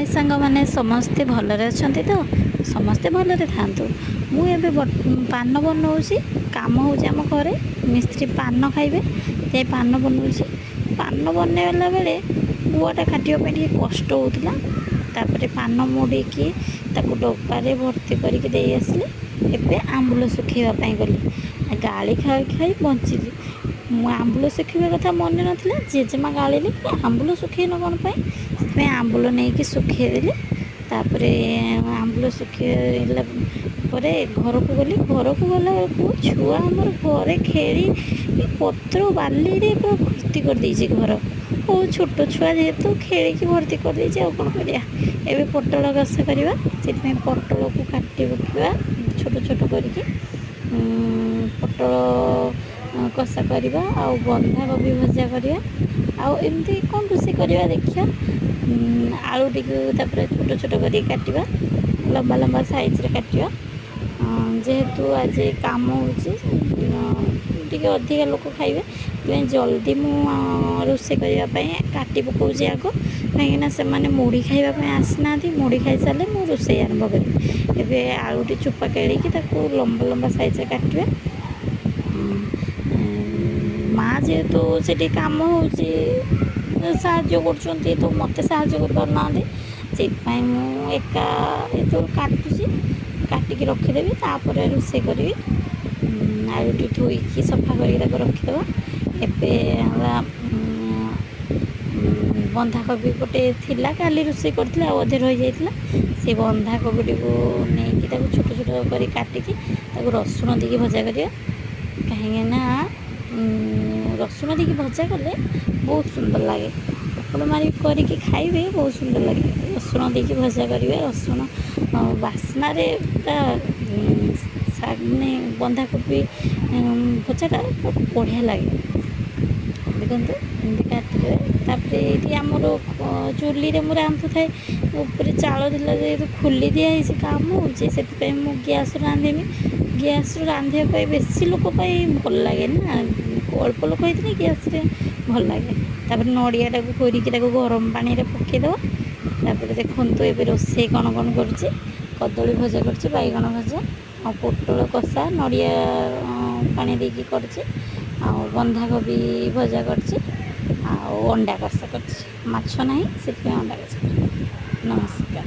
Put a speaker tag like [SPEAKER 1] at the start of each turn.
[SPEAKER 1] हाय सांग मैंने समस्ते भलरे अछंती तो समस्ते भलरे थांतु। मु एबे पान बनाऊँगी काम होउछि आम घरे मिस्त्री पान खाइबे ते पान बनाऊँगी। पान बनैला बेले गुआटा काटिया टे कष्ट होउतिला। तापरे पान मोड़ीकी ताकू डब्बारे भर्ती करके दे आसली। एबे आंबुल सुखेवा पाई गली गाड़ी खाई खाई बंचिली। मु आंबुल सुखेवा कथा मन नाथिला जेजेमा गाड़िले आंबुल सुखेन कौन पाई से आंबुल नहीं कि सुखेदेली। तापरे आंबुल सुखेला परे घर को गली। घर को गला बेलू छुआ आमर घरे खेली पत्र बाली रे पूरा भर्ती कर देइछे घर। बहुत छोट छुआ जेहेतु खेलिकी भर्ती कर देइछे आ कौन करिया। एबे पटल कषा करवा से पटल को काटी पकवा छोट छोट करके पटल कषा करवा आउ बंधा कोबी भजा करवा आउ एमती कौन रोषे करवा देखिया। आलू टिके तापर छोट छोट कर काटवा लंबा लंबा साइज रे काटवा। जेहेतु आज काम होची अधिका लोक खाइबे ते जल्दी मु रोषे करने काटी पकाऊँगी आग कहीं से मैंने मुढ़ी खाइबा आसना। मुढ़ी खाई सारे मु रोषे आरंभ करी। एबे आलूटी चोपा केड़िकी लंबा लंबा साइज रे काटवा। माँ जेहेतु से काम होची साहाଯ୍य कर तो मत साहाଯ୍य कर पारना से एका ये काटुची काटिकी रखीदेवी तापर रोषे करी। आलूटी धोईकी सफा कर रखीदे। एबे बंधाकोबी गोटे थिला काली रोषे करथिला अधे रही जाइतिला से बंधाकोबी को नहीं छोट छोट कर काटिकी रसुण देकी भजा करिया। कहीं ना रसुण देकी भजा कले बहुत सुंदर लगे। पकड़ मारी करके खाइबे बहुत सुंदर लगे। रसुण देकी भजा करेंगे रसुण बास्ना माने बंधाकोबी भजाटा बहुत बढ़िया लगे। देखो एमती काटिदे तापर ये आमर चुली में रांधु थाए ऊपर चाल दिला जेहतु खोली दिखाई काम होचे से गैस रांधेमी। गैस रांधे बेसी लोक भल लगे ना अल्प लोक होते गैस भल लगे। तापर नड़िया टाक कोरिकी गरम पानी पकईदे। तापर देखु ए रोषे कौन कौन करुच्ची कदली भजा कर बैगण भजा आ पोटल कषा नड़िया पानी देकी कर बंधाकोबी भजा कर अंडा कषा कर माछ ना से अंडा कषा। नमस्कार।